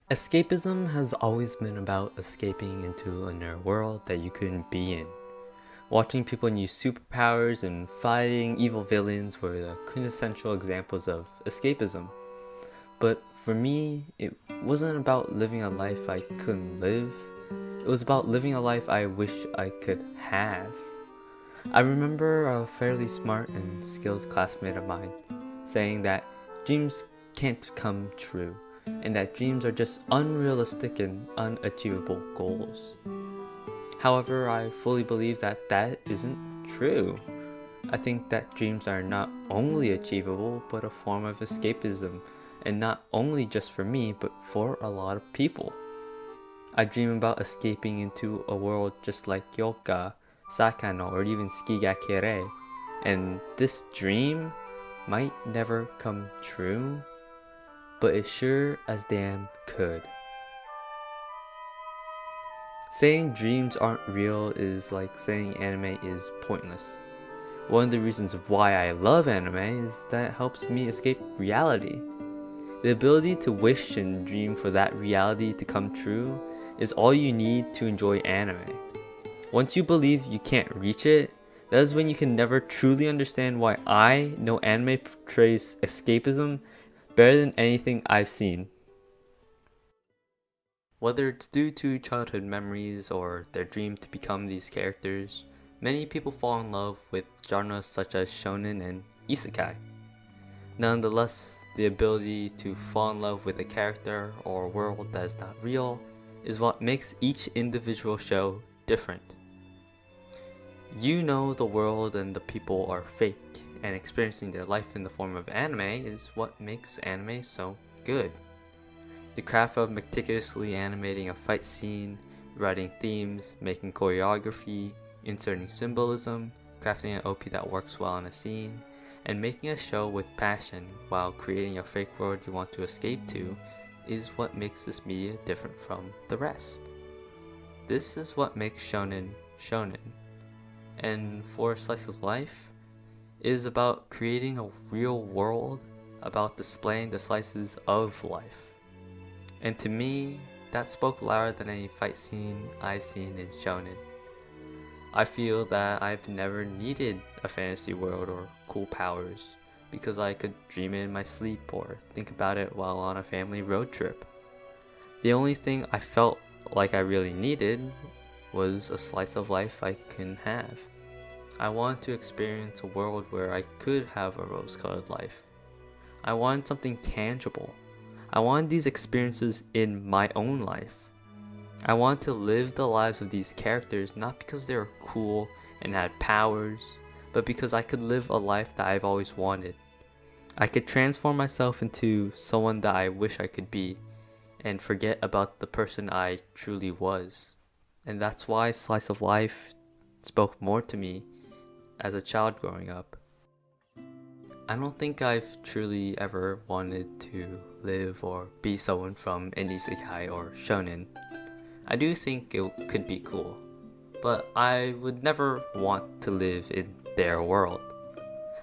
Escapism has always been about escaping into another world that you couldn't be in. Watching people use superpowers and fighting evil villains were the quintessential examples of escapism. But for me, it wasn't about living a life I couldn't live. It was about living a life I wish I could have. I remember a fairly smart and skilled classmate of mine saying that dreams can't come true, and that dreams are just unrealistic and unachievable goals. However, I fully believe that that isn't true. I think that dreams are not only achievable, but a form of escapism, and not only just for me, but for a lot of people. I dream about escaping into a world just like Hyouka, Saekano, or even Skigakure, and this dream might never come true, but it sure as damn could. Saying dreams aren't real is like saying anime is pointless. One of the reasons why I love anime is that it helps me escape reality. The ability to wish and dream for that reality to come true is all you need to enjoy anime. Once you believe you can't reach it, that is when you can never truly understand why I know anime portrays escapism better than anything I've seen. Whether it's due to childhood memories or their dream to become these characters, many people fall in love with genres such as shonen and isekai. Nonetheless, the ability to fall in love with a character or world that is not real is what makes each individual show different. You know the world and the people are fake, and experiencing their life in the form of anime is what makes anime so good. The craft of meticulously animating a fight scene, writing themes, making choreography, inserting symbolism, crafting an OP that works well in a scene, and making a show with passion while creating a fake world you want to escape to is what makes this media different from the rest. This is what makes shonen shonen. And for a slice of life, it is about creating a real world, about displaying the slices of life. And to me, that spoke louder than any fight scene I've seen in shonen. I feel that I've never needed a fantasy world or cool powers, because I could dream it in my sleep or think about it while on a family road trip. The only thing I felt like I really needed was a slice of life I can have. I wanted to experience a world where I could have a rose-colored life. I wanted something tangible. I wanted these experiences in my own life. I wanted to live the lives of these characters not because they were cool and had powers, but because I could live a life that I've always wanted. I could transform myself into someone that I wish I could be, and forget about the person I truly was. And that's why Slice of Life spoke more to me as a child growing up. I don't think I've truly ever wanted to live or be someone from an isekai or shonen. I do think it could be cool, but I would never want to live in their world.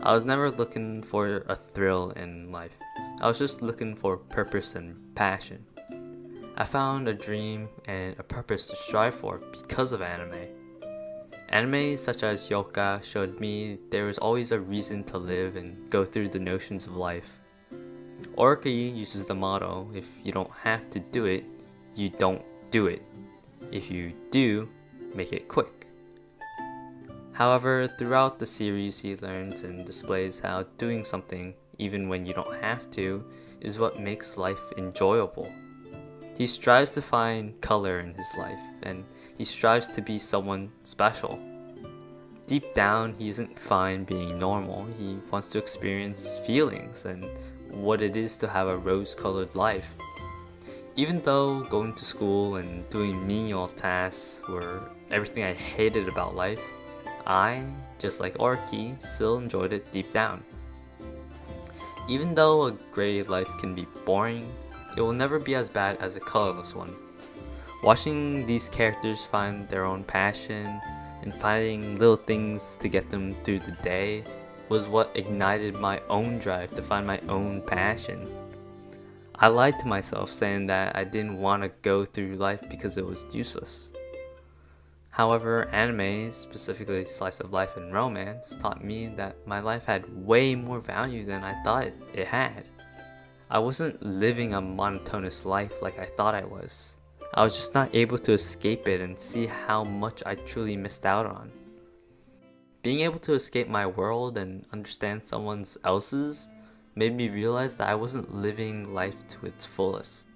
I was never looking for a thrill in life. I was just looking for purpose and passion. I found a dream and a purpose to strive for because of anime. Anime such as Hyouka showed me there is always a reason to live and go through the notions of life. Orki uses the motto, if you don't have to do it, you don't do it. If you do, make it quick. However, throughout the series he learns and displays how doing something, even when you don't have to, is what makes life enjoyable. He strives to find color in his life, and he strives to be someone special. Deep down, he isn't fine being normal. He wants to experience feelings and what it is to have a rose-colored life. Even though going to school and doing menial tasks were everything I hated about life, I, just like Orki, still enjoyed it deep down. Even though a gray life can be boring, it will never be as bad as a colorless one. Watching these characters find their own passion and finding little things to get them through the day was what ignited my own drive to find my own passion. I lied to myself saying that I didn't want to go through life because it was useless. However, anime, specifically slice of life and romance, taught me that my life had way more value than I thought it had. I wasn't living a monotonous life like I thought I was. I was just not able to escape it and see how much I truly missed out on. Being able to escape my world and understand someone else's made me realize that I wasn't living life to its fullest.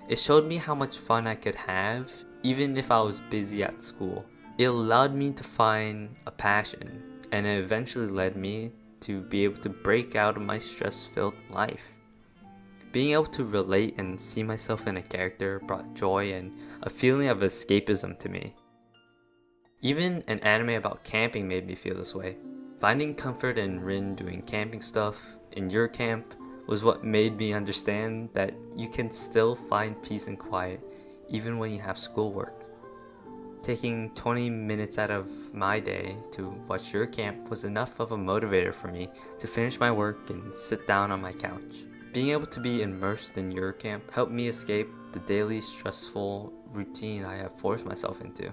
It showed me how much fun I could have even if I was busy at school. It allowed me to find a passion, and it eventually led me to be able to break out of my stress-filled life. Being able to relate and see myself in a character brought joy and a feeling of escapism to me. Even an anime about camping made me feel this way. Finding comfort in Rin doing camping stuff in your camp was what made me understand that you can still find peace and quiet even when you have schoolwork. Taking 20 minutes out of my day to watch your camp was enough of a motivator for me to finish my work and sit down on my couch. Being able to be immersed in your camp helped me escape the daily stressful routine I have forced myself into.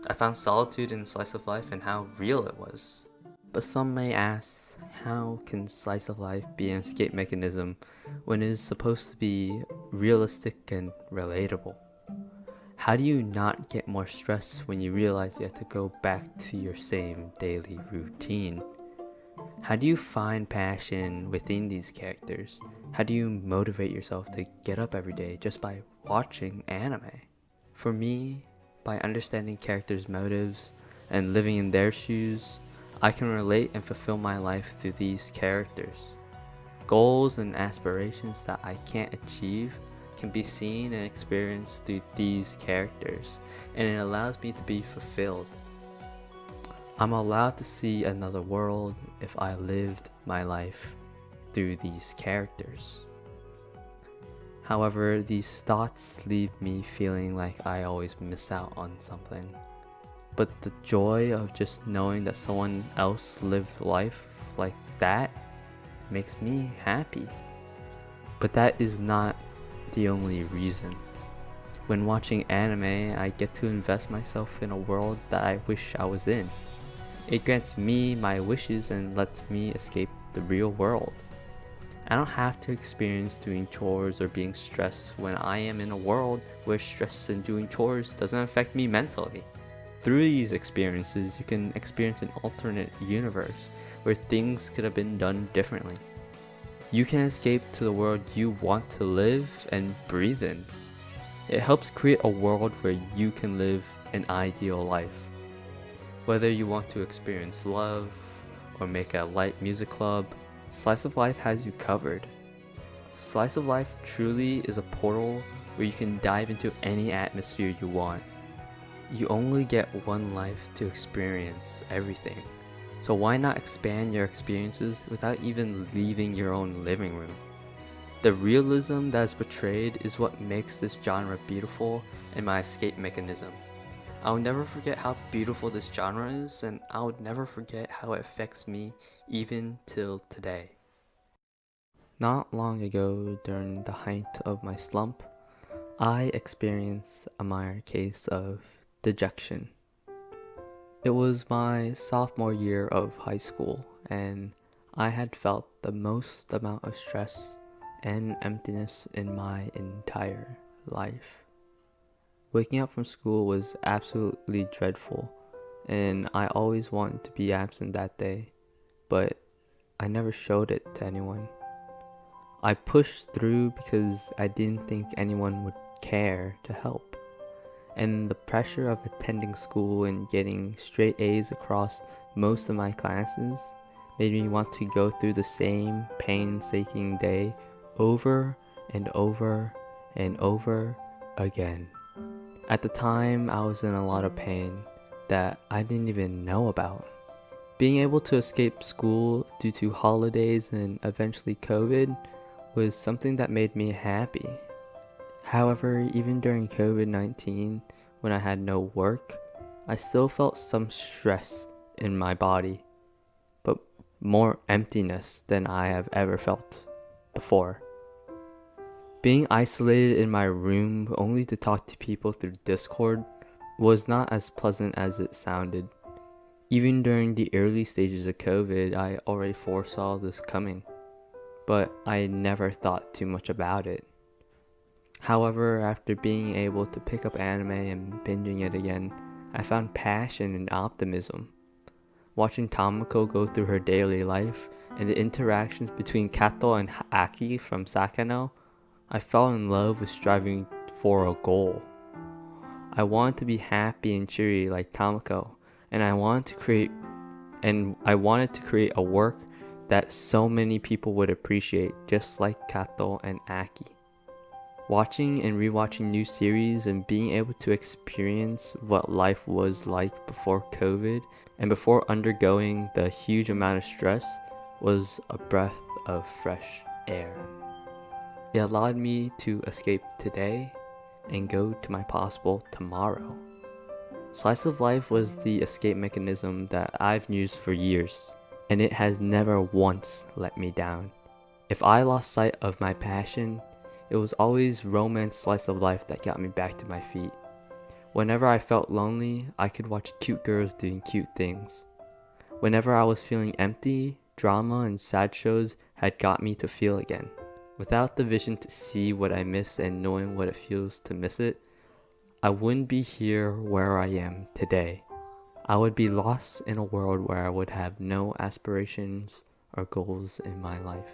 I found solitude in slice of life and how real it was. But some may ask, how can slice of life be an escape mechanism when it is supposed to be realistic and relatable? How do you not get more stress when you realize you have to go back to your same daily routine? How do you find passion within these characters? How do you motivate yourself to get up every day just by watching anime? For me, by understanding characters' motives and living in their shoes, I can relate and fulfill my life through these characters. Goals and aspirations that I can't achieve can be seen and experienced through these characters, and it allows me to be fulfilled. I'm allowed to see another world if I lived my life through these characters. However, these thoughts leave me feeling like I always miss out on something. But the joy of just knowing that someone else lived life like that makes me happy. But that is not the only reason. When watching anime, I get to invest myself in a world that I wish I was in. It grants me my wishes and lets me escape the real world. I don't have to experience doing chores or being stressed when I am in a world where stress and doing chores doesn't affect me mentally. Through these experiences, you can experience an alternate universe where things could have been done differently. You can escape to the world you want to live and breathe in. It helps create a world where you can live an ideal life. Whether you want to experience love or make a light music club, Slice of Life has you covered. Slice of Life truly is a portal where you can dive into any atmosphere you want. You only get one life to experience everything. So why not expand your experiences without even leaving your own living room? The realism that is portrayed is what makes this genre beautiful and my escape mechanism. I'll never forget how beautiful this genre is, and I'll never forget how it affects me even till today. Not long ago, during the height of my slump, I experienced a minor case of dejection. It was my sophomore year of high school, and I had felt the most amount of stress and emptiness in my entire life. Waking up from school was absolutely dreadful, and I always wanted to be absent that day, but I never showed it to anyone. I pushed through because I didn't think anyone would care to help. And the pressure of attending school and getting straight A's across most of my classes made me want to go through the same painstaking day over and over and over again. At the time, I was in a lot of pain that I didn't even know about. Being able to escape school due to holidays and eventually COVID was something that made me happy. However, even during COVID-19, when I had no work, I still felt some stress in my body, but more emptiness than I have ever felt before. Being isolated in my room only to talk to people through Discord was not as pleasant as it sounded. Even during the early stages of COVID, I already foresaw this coming, but I never thought too much about it. However, after being able to pick up anime and binging it again, I found passion and optimism. Watching Tamako go through her daily life and the interactions between Kato and Aki from Saekano, I fell in love with striving for a goal. I wanted to be happy and cheery like Tamako, and I wanted to create a work that so many people would appreciate, just like Kato and Aki. Watching and rewatching new series and being able to experience what life was like before COVID and before undergoing the huge amount of stress was a breath of fresh air. It allowed me to escape today and go to my possible tomorrow. Slice of life was the escape mechanism that I've used for years, and it has never once let me down. If I lost sight of my passion, it was always romance slice of life that got me back to my feet. Whenever I felt lonely, I could watch cute girls doing cute things. Whenever I was feeling empty, drama and sad shows had got me to feel again. Without the vision to see what I miss and knowing what it feels to miss it, I wouldn't be here where I am today. I would be lost in a world where I would have no aspirations or goals in my life.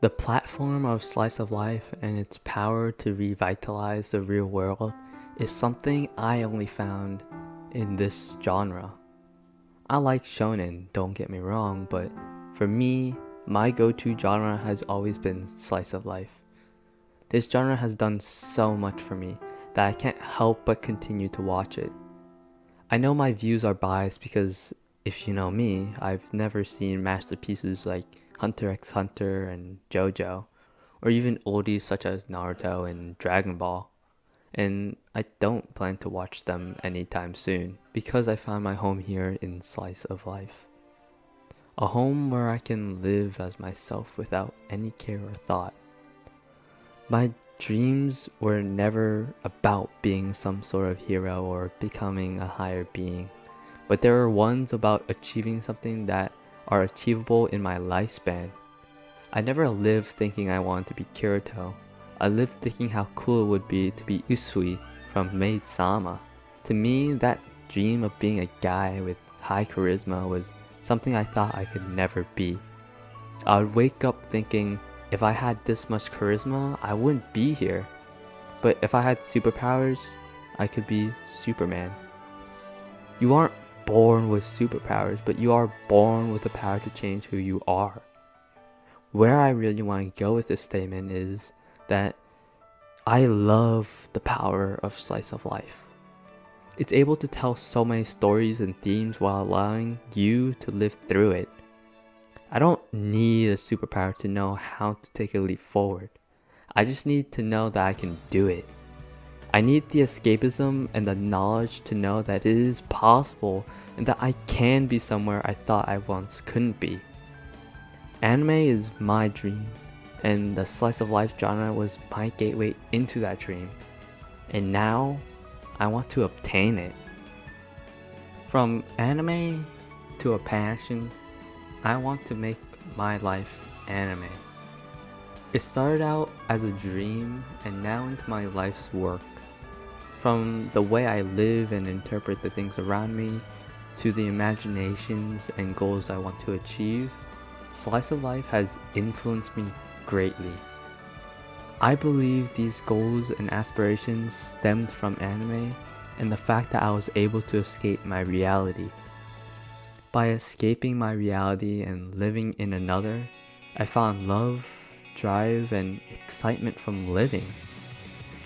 The platform of slice of life and its power to revitalize the real world is something I only found in this genre. I like shonen, don't get me wrong, but for me, my go-to genre has always been slice of life. This genre has done so much for me that I can't help but continue to watch it. I know my views are biased because, if you know me, I've never seen masterpieces like Hunter x Hunter and JoJo, or even oldies such as Naruto and Dragon Ball, and I don't plan to watch them anytime soon because I found my home here in slice of life. A home where I can live as myself without any care or thought. My dreams were never about being some sort of hero or becoming a higher being, but there were ones about achieving something that are achievable in my lifespan. I never lived thinking I wanted to be Kirito. I lived thinking how cool it would be to be Usui from Maid Sama. To me, that dream of being a guy with high charisma was something I thought I could never be. I would wake up thinking, if I had this much charisma, I wouldn't be here. But if I had superpowers, I could be Superman. You aren't born with superpowers, but you are born with the power to change who you are. Where I really want to go with this statement is that I love the power of slice of life. It's able to tell so many stories and themes while allowing you to live through it. I don't need a superpower to know how to take a leap forward. I just need to know that I can do it. I need the escapism and the knowledge to know that it is possible and that I can be somewhere I thought I once couldn't be. Anime is my dream, and the slice of life genre was my gateway into that dream. And now, I want to obtain it. From anime to a passion, I want to make my life anime. It started out as a dream and now into my life's work. From the way I live and interpret the things around me, to the imaginations and goals I want to achieve, slice of life has influenced me greatly. I believe these goals and aspirations stemmed from anime and the fact that I was able to escape my reality. By escaping my reality and living in another, I found love, drive, and excitement from living.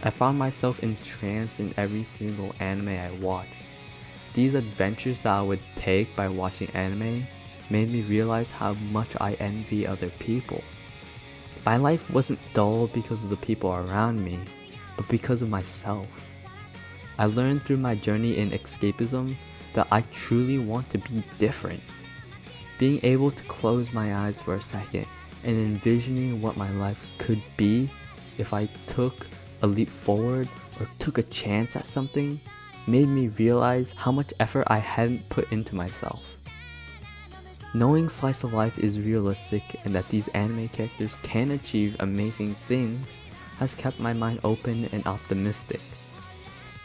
I found myself entranced in every single anime I watched. These adventures that I would take by watching anime made me realize how much I envy other people. My life wasn't dull because of the people around me, but because of myself. I learned through my journey in escapism that I truly want to be different. Being able to close my eyes for a second and envisioning what my life could be if I took a leap forward or took a chance at something, made me realize how much effort I hadn't put into myself. Knowing slice of life is realistic and that these anime characters can achieve amazing things has kept my mind open and optimistic.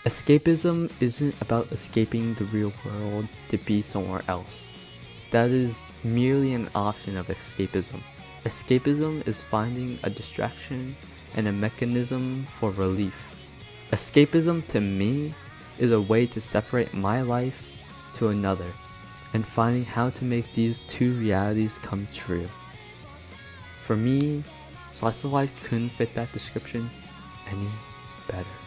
Escapism isn't about escaping the real world to be somewhere else. That is merely an option of escapism. Escapism is finding a distraction and a mechanism for relief. Escapism to me is a way to separate my life to another and finding how to make these two realities come true. For me, slice of life couldn't fit that description any better.